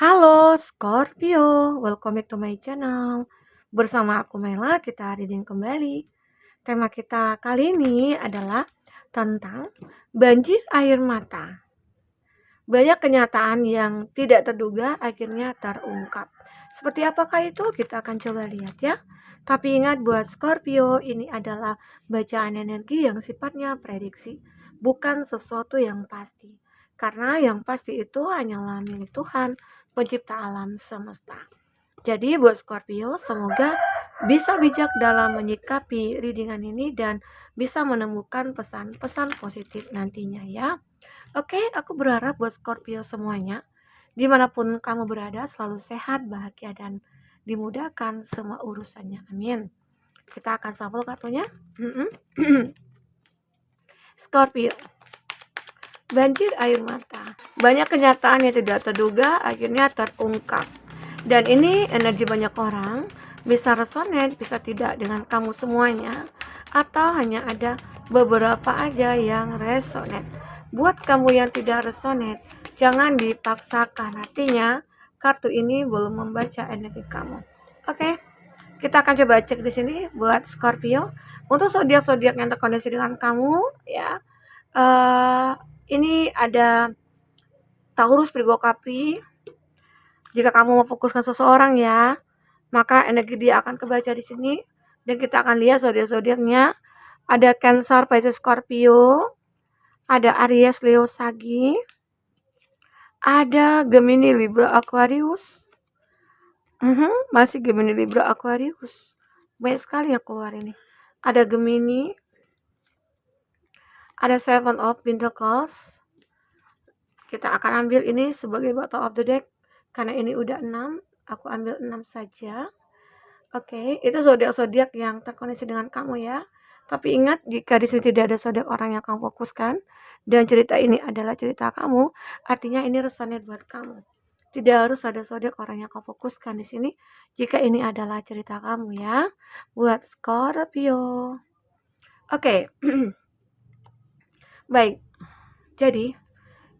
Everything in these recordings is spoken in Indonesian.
Halo Scorpio, welcome back to my channel. Bersama aku Mela, kita reading kembali. Tema kita kali ini adalah tentang banjir air mata. Banyak kenyataan yang tidak terduga akhirnya terungkap. Seperti apakah itu? Kita akan coba lihat ya. Tapi ingat buat Scorpio, ini adalah bacaan energi yang sifatnya prediksi, bukan sesuatu yang pasti. Karena yang pasti itu hanyalah milik Tuhan, pencipta alam semesta. Jadi buat Scorpio, semoga bisa bijak dalam menyikapi readingan ini dan bisa menemukan pesan-pesan positif nantinya ya. Oke, aku berharap buat Scorpio semuanya, dimanapun kamu berada, selalu sehat, bahagia, dan dimudahkan semua urusannya. Amin. Kita akan shuffle kartunya. Scorpio, banjir air mata. Banyak kenyataan yang tidak terduga akhirnya terungkap. Dan ini energi banyak orang, bisa resonate, bisa tidak dengan kamu semuanya, atau hanya ada beberapa aja yang resonate. Buat kamu yang tidak resonate, jangan dipaksakan. Artinya, kartu ini belum membaca energi kamu. Oke, kita akan coba cek di sini buat Scorpio. Untuk zodiak-zodiak yang terkoneksi dengan kamu, ya. Ini ada Taurus, Virgo, Capri. Jika kamu mau fokuskan seseorang ya, maka energi dia akan kebaca di sini. Dan kita akan lihat zodiak-zodiaknya. Ada Cancer, Pisces, Scorpio. Ada Aries, Leo, Sagi. Ada Gemini, Libra, Aquarius. Masih Gemini, Libra, Aquarius. Banyak sekali yang keluar ini. Ada Gemini. Ada Seven of Pentacles. Kita akan ambil ini sebagai bottom of the deck. Karena ini udah 6. Aku ambil 6 saja. Oke, itu zodiak-zodiak yang terkoneksi dengan kamu ya. Tapi ingat, jika di sini tidak ada zodiak orang yang kamu fokuskan dan cerita ini adalah cerita kamu, artinya ini resonate buat kamu. Tidak harus ada zodiak orang yang kamu fokuskan di sini jika ini adalah cerita kamu ya. Buat Scorpio. Oke. Baik. Jadi,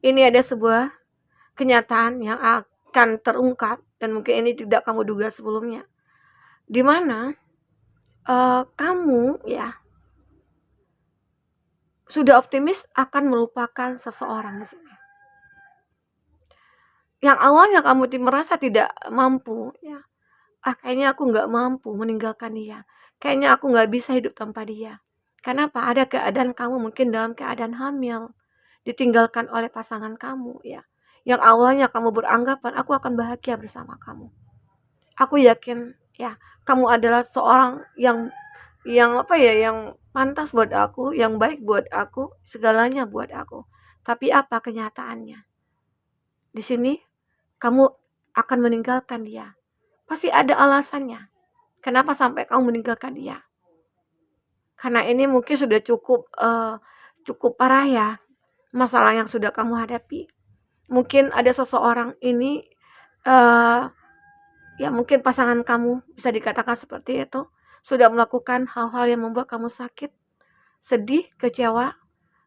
ini ada sebuah kenyataan yang akan terungkap dan mungkin ini tidak kamu duga sebelumnya. Di mana kamu ya sudah optimis akan melupakan seseorang di sini. Yang awalnya kamu merasa tidak mampu ya. Kayaknya aku nggak mampu meninggalkan dia. Kayaknya aku nggak bisa hidup tanpa dia. Kenapa? Ada keadaan kamu mungkin dalam keadaan hamil, ditinggalkan oleh pasangan kamu ya. Yang awalnya kamu beranggapan aku akan bahagia bersama kamu. Aku yakin ya, kamu adalah seorang yang yang pantas buat aku, yang baik buat aku, segalanya buat aku. Tapi apa kenyataannya? Di sini kamu akan meninggalkan dia. Pasti ada alasannya. Kenapa sampai kamu meninggalkan dia? Karena ini mungkin sudah cukup parah ya, masalah yang sudah kamu hadapi. Mungkin ada seseorang ini ya mungkin pasangan kamu, bisa dikatakan seperti itu, sudah melakukan hal-hal yang membuat kamu sakit, sedih, kecewa.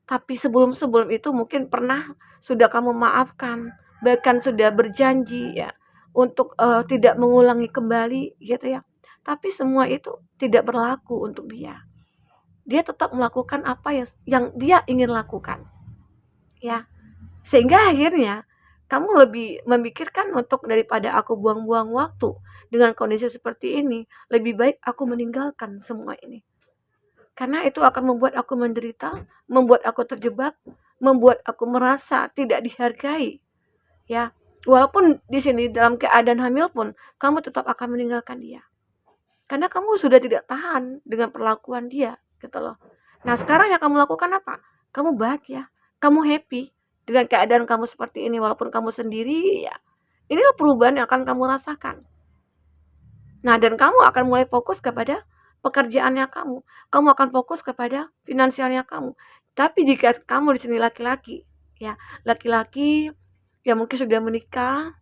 Tapi sebelum itu mungkin pernah sudah kamu maafkan, bahkan sudah berjanji ya untuk tidak mengulangi kembali gitu ya. Tapi semua itu tidak berlaku untuk dia. Dia tetap melakukan apa yang dia ingin lakukan. Ya. Sehingga akhirnya kamu lebih memikirkan untuk daripada aku buang-buang waktu dengan kondisi seperti ini, lebih baik aku meninggalkan semua ini. Karena itu akan membuat aku menderita, membuat aku terjebak, membuat aku merasa tidak dihargai. Ya, walaupun di sini dalam keadaan hamil pun kamu tetap akan meninggalkan dia. Karena kamu sudah tidak tahan dengan perlakuan dia, gitu loh. Nah, sekarang yang kamu lakukan apa? Kamu bahagia, kamu happy dengan keadaan kamu seperti ini walaupun kamu sendiri ya. Inilah perubahan yang akan kamu rasakan. Nah, dan kamu akan mulai fokus kepada pekerjaannya kamu. Kamu akan fokus kepada finansialnya kamu. Tapi jika kamu di sini laki-laki, ya, laki-laki yang mungkin sudah menikah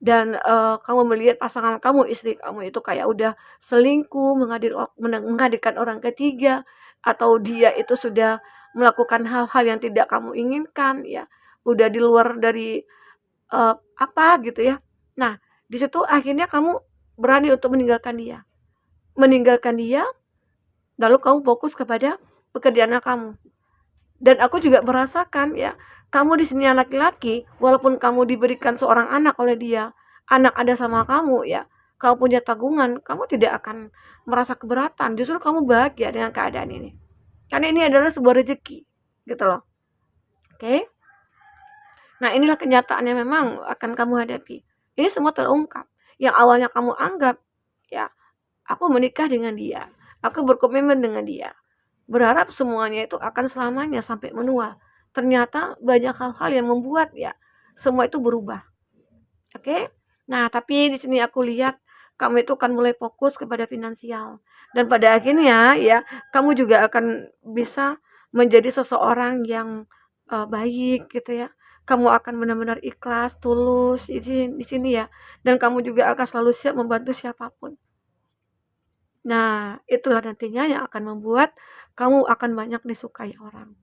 dan kamu melihat pasangan kamu, istri kamu itu kayak udah selingkuh, menghadirkan orang ketiga, atau dia itu sudah melakukan hal-hal yang tidak kamu inginkan, ya, udah di luar dari apa gitu ya. Nah, di situ akhirnya kamu berani untuk meninggalkan dia, lalu kamu fokus kepada pekerjaan kamu. Dan aku juga merasakan ya, kamu di sini anak laki-laki, walaupun kamu diberikan seorang anak oleh dia, anak ada sama kamu ya, kamu punya tanggungan, kamu tidak akan merasa keberatan, justru kamu bahagia dengan keadaan ini. Karena ini adalah sebuah rezeki, gitu loh. Oke? Nah, inilah kenyataan yang memang akan kamu hadapi. Ini semua terungkap. Yang awalnya kamu anggap, ya, aku menikah dengan dia, aku berkomitmen dengan dia, berharap semuanya itu akan selamanya sampai menua. Ternyata banyak hal-hal yang membuat ya semua itu berubah. Oke? Nah, tapi di sini aku lihat kamu itu akan mulai fokus kepada finansial dan pada akhirnya ya kamu juga akan bisa menjadi seseorang yang baik gitu ya. Kamu akan benar-benar ikhlas, tulus di sini ya dan kamu juga akan selalu siap membantu siapapun. Nah, itulah nantinya yang akan membuat kamu akan banyak disukai orang.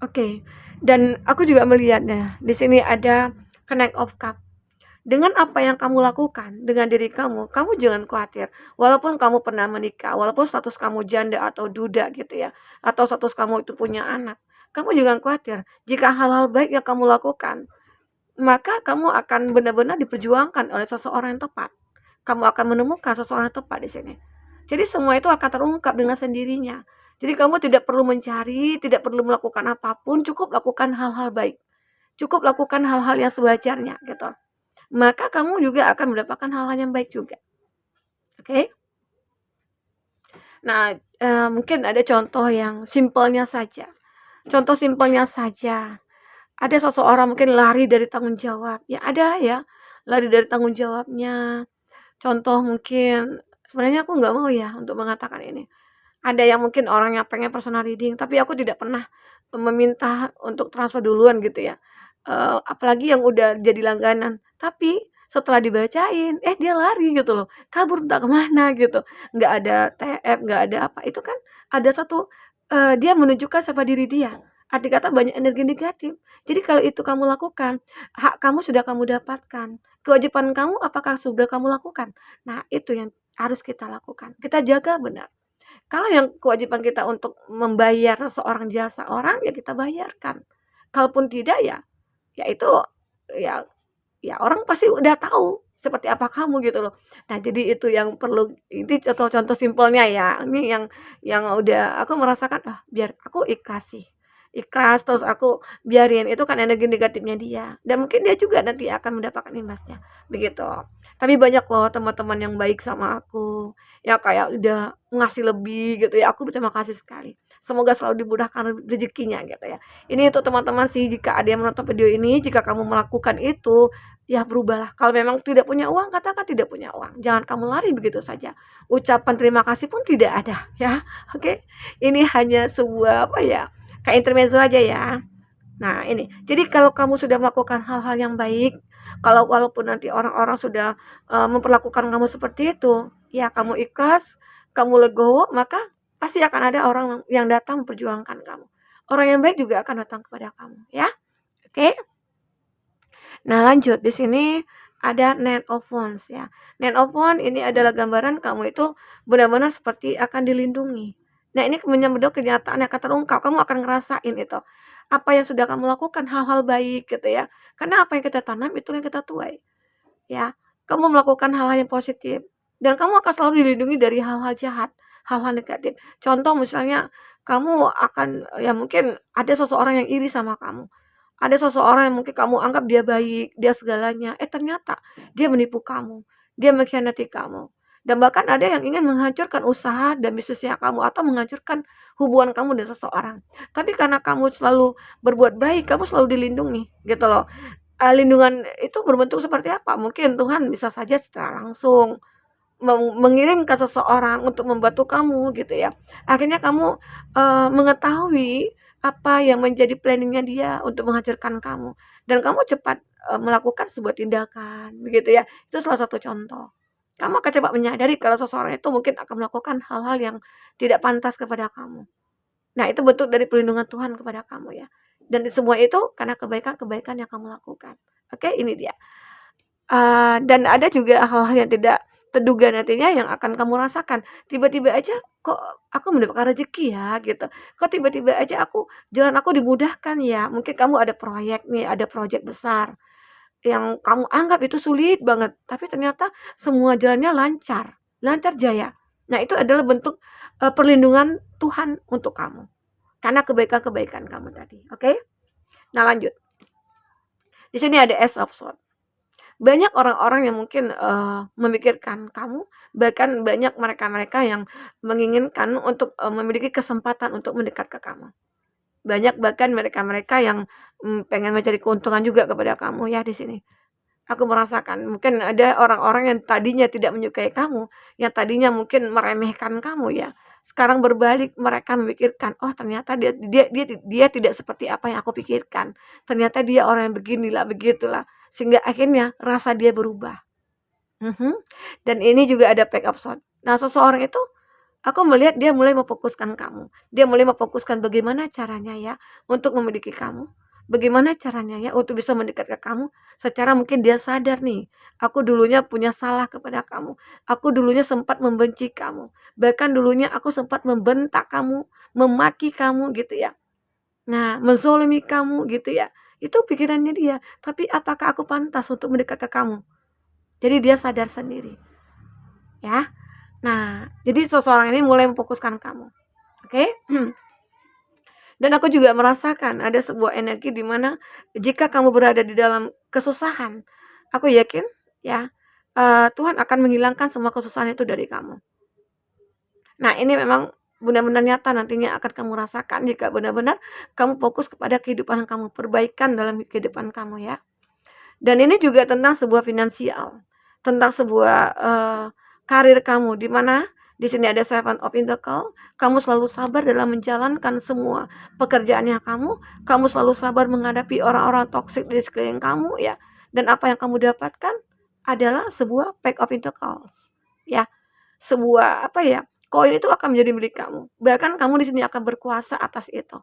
Oke, dan aku juga melihatnya, di sini ada Knight of Cup. Dengan apa yang kamu lakukan dengan diri kamu, kamu jangan khawatir. Walaupun kamu pernah menikah, walaupun status kamu janda atau duda gitu ya, atau status kamu itu punya anak, kamu jangan khawatir. Jika hal-hal baik yang kamu lakukan, maka kamu akan benar-benar diperjuangkan oleh seseorang yang tepat. Kamu akan menemukan seseorang yang tepat di sini. Jadi semua itu akan terungkap dengan sendirinya. Jadi kamu tidak perlu mencari, tidak perlu melakukan apapun, cukup lakukan hal-hal baik. Cukup lakukan hal-hal yang sewajarnya gitu. Maka kamu juga akan mendapatkan hal-hal yang baik juga. Oke? Nah, mungkin ada contoh yang simpelnya saja. Contoh simpelnya saja. Ada seseorang mungkin lari dari tanggung jawab. Ya ada ya, lari dari tanggung jawabnya. Contoh mungkin sebenarnya aku nggak mau ya untuk mengatakan ini. Ada yang mungkin orang yang pengen personal reading, tapi aku tidak pernah meminta untuk transfer duluan gitu ya. Apalagi yang udah jadi langganan. Tapi setelah dibacain, dia lari gitu loh, kabur entah kemana gitu. Nggak ada TF, nggak ada apa. Itu kan ada satu, dia menunjukkan siapa diri dia. Arti kata banyak energi negatif. Jadi kalau itu kamu lakukan, hak kamu sudah kamu dapatkan. Kewajiban kamu apakah sudah kamu lakukan? Nah, itu yang harus kita lakukan. Kita jaga benar. Kalau yang kewajiban kita untuk membayar seseorang jasa orang, ya kita bayarkan. Kalaupun tidak ya itu ya ya orang pasti udah tahu seperti apa kamu gitu loh. Nah, jadi itu yang perlu ini contoh-contoh simpelnya ya. Ini yang udah aku merasakan, biar aku ikhlas terus aku biarin itu kan energi negatifnya dia dan mungkin dia juga nanti akan mendapatkan imbasnya begitu. Tapi banyak loh teman-teman yang baik sama aku ya kayak udah ngasih lebih gitu ya, aku berterima kasih sekali, semoga selalu dimudahkan rezekinya gitu ya. Ini untuk teman-teman sih, jika ada yang menonton video ini, jika kamu melakukan itu ya berubahlah. Kalau memang tidak punya uang, katakan tidak punya uang, jangan kamu lari begitu saja, ucapan terima kasih pun tidak ada ya. Oke, ini hanya sebuah apa ya, kayak intermezzo aja ya. Nah, ini. Jadi kalau kamu sudah melakukan hal-hal yang baik, kalau walaupun nanti orang-orang sudah memperlakukan kamu seperti itu, ya kamu ikhlas, kamu legowo, maka pasti akan ada orang yang datang memperjuangkan kamu. Orang yang baik juga akan datang kepada kamu, ya. Oke. Nah, lanjut di sini ada Nine of Wands ya. Nine of Wands ini adalah gambaran kamu itu benar-benar seperti akan dilindungi. Nah, ini menyambut kenyataan yang akan terungkap, kamu akan ngerasain itu. Apa yang sudah kamu lakukan, hal-hal baik gitu ya. Karena apa yang kita tanam itu yang kita tuai. Ya, kamu melakukan hal-hal yang positif dan kamu akan selalu dilindungi dari hal-hal jahat, hal-hal negatif. Contoh misalnya kamu akan ya mungkin ada seseorang yang iri sama kamu. Ada seseorang yang mungkin kamu anggap dia baik, dia segalanya, ternyata dia menipu kamu, dia mengkhianati kamu. Dan bahkan ada yang ingin menghancurkan usaha dan bisnisnya kamu atau menghancurkan hubungan kamu dengan seseorang. Tapi karena kamu selalu berbuat baik, kamu selalu dilindungi gitu loh. Lindungan itu berbentuk seperti apa? Mungkin Tuhan bisa saja secara langsung mengirimkan seseorang untuk membantu kamu gitu ya. Akhirnya kamu mengetahui apa yang menjadi planningnya dia untuk menghancurkan kamu dan kamu cepat melakukan sebuah tindakan begitu ya. Itu salah satu contoh. Kamu akan cepat menyadari kalau seseorang itu mungkin akan melakukan hal-hal yang tidak pantas kepada kamu. Nah, itu bentuk dari perlindungan Tuhan kepada kamu ya. Dan semua itu karena kebaikan-kebaikan yang kamu lakukan. Oke, ini dia. Dan ada juga hal-hal yang tidak terduga nantinya yang akan kamu rasakan. Tiba-tiba aja, "Kok aku mendapatkan rezeki ya?" Gitu. "Kok tiba-tiba aja jalan aku dimudahkan ya?" Mungkin kamu ada proyek nih, ada project besar yang kamu anggap itu sulit banget, tapi ternyata semua jalannya lancar, lancar jaya. Nah, itu adalah bentuk, perlindungan Tuhan untuk kamu, karena kebaikan-kebaikan kamu tadi, oke? Nah, lanjut. Di sini ada Ace of Swords. Banyak orang-orang yang mungkin, memikirkan kamu, bahkan banyak mereka-mereka yang menginginkan untuk, memiliki kesempatan untuk mendekat ke kamu. Banyak bahkan mereka-mereka yang, pengen mencari keuntungan juga kepada kamu ya di sini. Aku merasakan mungkin ada orang-orang yang tadinya tidak menyukai kamu, yang tadinya mungkin meremehkan kamu ya, sekarang berbalik mereka memikirkan, "Oh ternyata dia tidak seperti apa yang aku pikirkan. Ternyata dia orang yang beginilah, begitulah." Sehingga akhirnya rasa dia berubah. Mhm, dan ini juga ada Page of Swords. Nah, seseorang itu aku melihat dia mulai memfokuskan kamu. Dia mulai memfokuskan bagaimana caranya ya untuk memiliki kamu. Bagaimana caranya ya untuk bisa mendekat ke kamu secara mungkin dia sadar nih, aku dulunya punya salah kepada kamu. Aku dulunya sempat membenci kamu. Bahkan dulunya aku sempat membentak kamu, memaki kamu gitu ya. Nah, menzolimi kamu gitu ya. Itu pikirannya dia. Tapi apakah aku pantas untuk mendekat ke kamu? Jadi dia sadar sendiri, ya. Nah, jadi seseorang ini mulai memfokuskan kamu. Oke? Dan aku juga merasakan ada sebuah energi di mana jika kamu berada di dalam kesusahan, aku yakin ya, Tuhan akan menghilangkan semua kesusahan itu dari kamu. Nah, ini memang benar-benar nyata nantinya akan kamu rasakan jika benar-benar kamu fokus kepada kehidupan kamu, perbaikan dalam kehidupan kamu ya. Dan ini juga tentang sebuah finansial, tentang sebuah, karir kamu, di mana di sini ada Seven of Pentacles, kamu selalu sabar dalam menjalankan semua pekerjaannya kamu selalu sabar menghadapi orang-orang toksik di sekeliling kamu ya, dan apa yang kamu dapatkan adalah sebuah Page of Pentacles, ya. Sebuah, apa ya, koin itu akan menjadi milik kamu, bahkan kamu di sini akan berkuasa atas itu.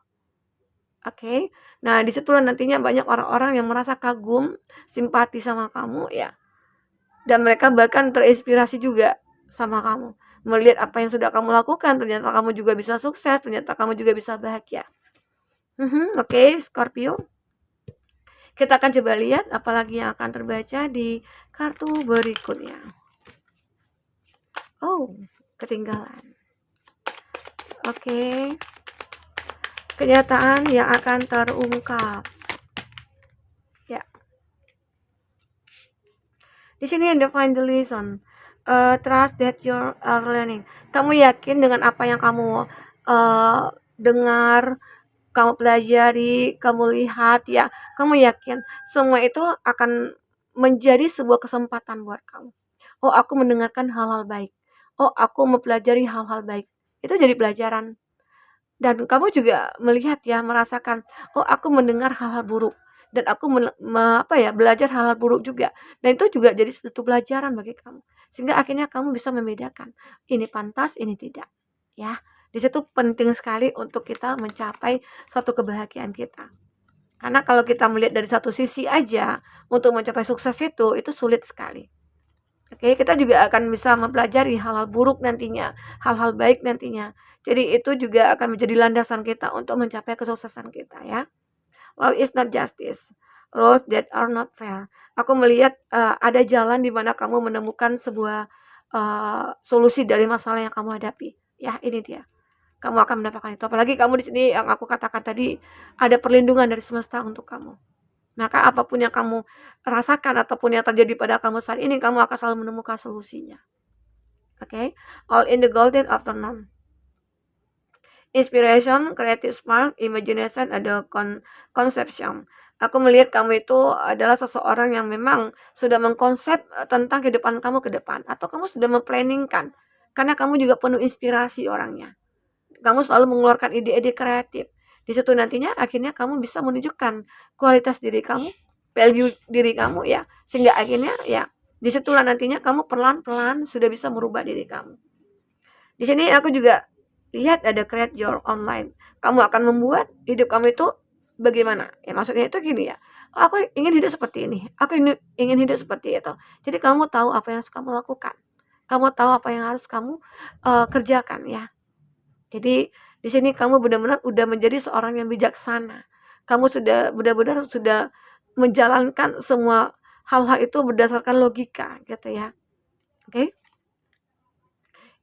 Oke. Nah, disitulah nantinya banyak orang-orang yang merasa kagum, simpati sama kamu ya. Dan mereka bahkan terinspirasi juga sama kamu. Melihat apa yang sudah kamu lakukan, ternyata kamu juga bisa sukses, ternyata kamu juga bisa bahagia. Oke, Scorpio. Kita akan coba lihat apalagi yang akan terbaca di kartu berikutnya. Oh, ketinggalan. Oke. Kenyataan yang akan terungkap. Ya. Di sini ada find the lesson. Trust that you are learning. Kamu yakin dengan apa yang kamu dengar, kamu pelajari, kamu lihat ya. Kamu yakin semua itu akan menjadi sebuah kesempatan buat kamu. Oh, aku mendengarkan hal-hal baik. Oh, aku mempelajari hal-hal baik. Itu jadi pelajaran. Dan kamu juga melihat ya, merasakan, oh aku mendengar hal-hal buruk dan aku belajar hal-hal buruk juga. Dan itu juga jadi suatu pelajaran bagi kamu. Sehingga akhirnya kamu bisa membedakan ini pantas, ini tidak. Ya. Di situ penting sekali untuk kita mencapai suatu kebahagiaan kita. Karena kalau kita melihat dari satu sisi aja untuk mencapai sukses itu sulit sekali. Oke, kita juga akan bisa mempelajari hal-hal buruk nantinya, hal-hal baik nantinya. Jadi itu juga akan menjadi landasan kita untuk mencapai kesuksesan kita ya. Law is not justice. Laws that are not fair. Aku melihat ada jalan di mana kamu menemukan sebuah solusi dari masalah yang kamu hadapi. Ya, ini dia. Kamu akan mendapatkan itu. Apalagi kamu di sini yang aku katakan tadi ada perlindungan dari semesta untuk kamu. Maka apapun yang kamu rasakan ataupun yang terjadi pada kamu saat ini, kamu akan selalu menemukan solusinya. Oke, all in the golden afternoon. Inspiration, creative spark, imagination, ada conception. Aku melihat kamu itu adalah seseorang yang memang sudah mengkonsep tentang kehidupan kamu ke depan, atau kamu sudah memplanningkan, karena kamu juga penuh inspirasi orangnya. Kamu selalu mengeluarkan ide-ide kreatif. Di situ nantinya akhirnya kamu bisa menunjukkan kualitas diri kamu, value diri kamu ya. Sehingga akhirnya ya disitulah nantinya kamu pelan-pelan sudah bisa merubah diri kamu. Di sini aku juga lihat ada create your online. Kamu akan membuat hidup kamu itu bagaimana? Ya maksudnya itu gini ya. "Oh, aku ingin hidup seperti ini, aku ingin hidup seperti itu." Jadi kamu tahu apa yang harus kamu lakukan. Kamu tahu apa yang harus kamu, kerjakan ya. Jadi di sini kamu benar-benar udah menjadi seorang yang bijaksana. Kamu sudah benar-benar sudah menjalankan semua hal-hal itu berdasarkan logika gitu ya. Oke?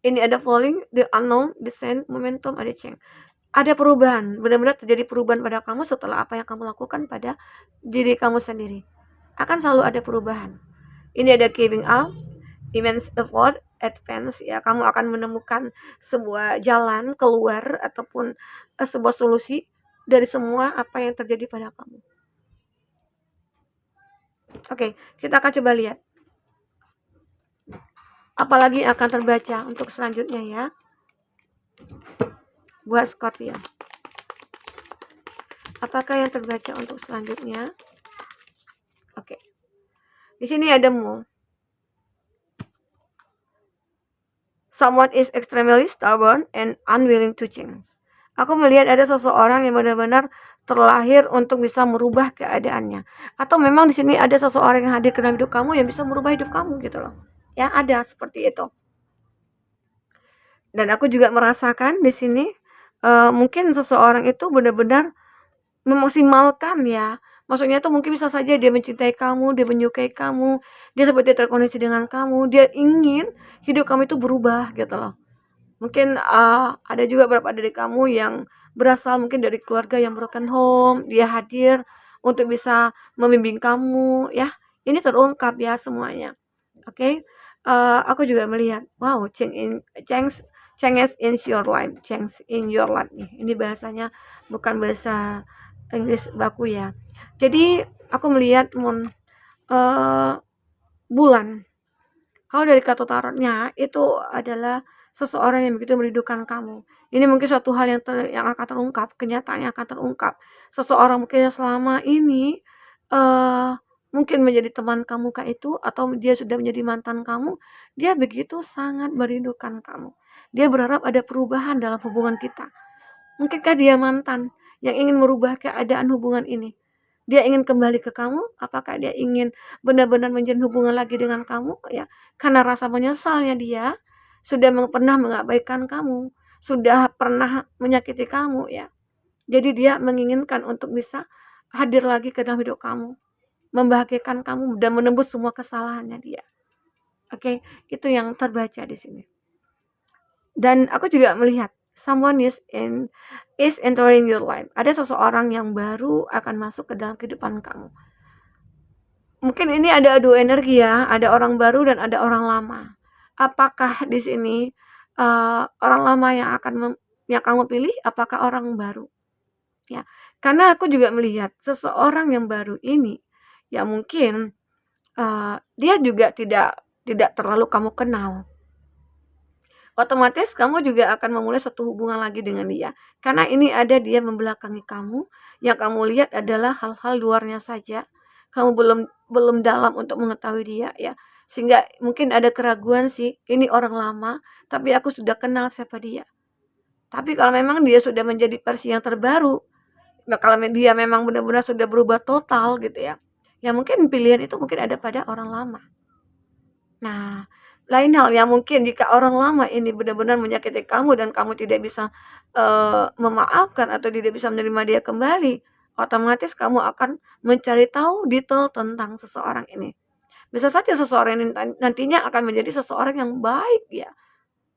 Ini ada falling, the unknown, descent, momentum, ada change. Ada perubahan, benar-benar terjadi perubahan pada kamu setelah apa yang kamu lakukan pada diri kamu sendiri. Akan selalu ada perubahan. Ini ada giving up, immense effort, advance ya. Kamu akan menemukan sebuah jalan keluar ataupun sebuah solusi dari semua apa yang terjadi pada kamu. Oke, kita akan coba lihat. Apalagi akan terbaca untuk selanjutnya ya. Buat Scorpio. Apakah yang terbaca untuk selanjutnya? Oke. Di sini ada Moon. Someone is extremely stubborn and unwilling to change. Aku melihat ada seseorang yang benar-benar terlahir untuk bisa merubah keadaannya. Atau memang di sini ada seseorang yang hadir ke dalam hidup kamu yang bisa merubah hidup kamu gitu loh. Ya, ada seperti itu. Dan aku juga merasakan di sini mungkin seseorang itu benar-benar memaksimalkan ya. Maksudnya tuh mungkin bisa saja dia mencintai kamu, dia menyukai kamu, dia seperti terkoneksi dengan kamu, dia ingin hidup kamu itu berubah gitu loh. Mungkin ada juga beberapa dari kamu yang berasal mungkin dari keluarga yang broken home, dia hadir untuk bisa membimbing kamu ya. Ini terungkap ya semuanya. Oke. Aku juga melihat, wow, changes in your life, change in your life nih. Ini bahasanya bukan bahasa Inggris baku ya. Jadi aku melihat bulan. Kalau dari kata tarotnya itu adalah seseorang yang begitu merindukan kamu. Ini mungkin suatu hal yang akan terungkap, kenyataan yang akan terungkap. Seseorang mungkin yang selama ini mungkin menjadi teman kamu kah itu atau dia sudah menjadi mantan kamu, dia begitu sangat merindukan kamu. Dia berharap ada perubahan dalam hubungan kita. Mungkinkah dia mantan yang ingin merubah keadaan hubungan ini? Dia ingin kembali ke kamu? Apakah dia ingin benar-benar menjalin hubungan lagi dengan kamu? Ya, karena rasa menyesalnya dia sudah pernah mengabaikan kamu, sudah pernah menyakiti kamu ya. Jadi dia menginginkan untuk bisa hadir lagi ke dalam hidup kamu, membahagiakan kamu dan menembus semua kesalahannya dia. Oke, itu yang terbaca di sini. Dan aku juga melihat someone is entering your life. Ada seseorang yang baru akan masuk ke dalam kehidupan kamu. Mungkin ini ada adu energi ya, ada orang baru dan ada orang lama. Apakah di sini orang lama yang kamu pilih? Apakah orang baru? Ya, karena aku juga melihat seseorang yang baru ini, ya mungkin dia juga tidak terlalu kamu kenal. Otomatis kamu juga akan memulai satu hubungan lagi dengan dia. Karena ini ada dia membelakangi kamu, yang kamu lihat adalah hal-hal luarnya saja. Kamu belum dalam untuk mengetahui dia ya. Sehingga mungkin ada keraguan sih, ini orang lama, tapi aku sudah kenal siapa dia. Tapi kalau memang dia sudah menjadi versi yang terbaru, nah kalau dia memang benar-benar sudah berubah total gitu ya. Ya mungkin pilihan itu mungkin ada pada orang lama. Nah, lain halnya mungkin jika orang lama ini benar-benar menyakiti kamu dan kamu tidak bisa memaafkan atau tidak bisa menerima dia kembali, otomatis kamu akan mencari tahu detail tentang seseorang ini. Bisa saja seseorang ini nantinya akan menjadi seseorang yang baik ya,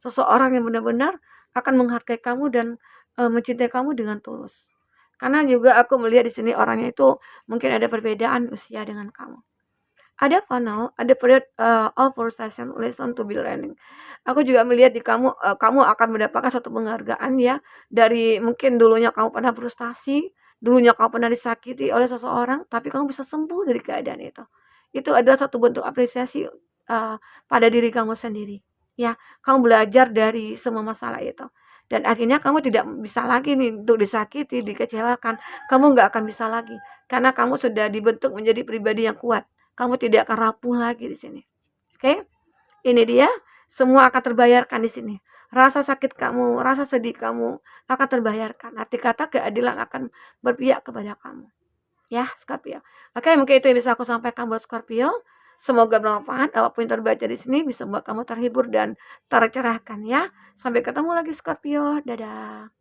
seseorang yang benar-benar akan menghargai kamu dan mencintai kamu dengan tulus. Karena juga aku melihat di sini orangnya itu mungkin ada perbedaan usia dengan kamu. Ada funnel, ada period of session lesson to be learning. Aku juga melihat di kamu, kamu akan mendapatkan satu penghargaan ya, dari mungkin dulunya kamu pernah frustasi, dulunya kamu pernah disakiti oleh seseorang, tapi kamu bisa sembuh dari keadaan itu. Itu adalah satu bentuk apresiasi pada diri kamu sendiri. Ya, kamu belajar dari semua masalah itu. Dan akhirnya kamu tidak bisa lagi nih untuk disakiti, dikecewakan. Kamu nggak akan bisa lagi. Karena kamu sudah dibentuk menjadi pribadi yang kuat. Kamu tidak akan rapuh lagi di sini. Oke? Ini dia, semua akan terbayarkan di sini. Rasa sakit kamu, rasa sedih kamu akan terbayarkan. Arti kata keadilan akan berpihak kepada kamu. ya, Scorpio. Oke, mungkin itu yang bisa aku sampaikan buat Scorpio. Semoga bermanfaat, apapun yang terbaca di sini bisa membuat kamu terhibur dan tercerahkan ya. Sampai ketemu lagi Scorpio, dadah.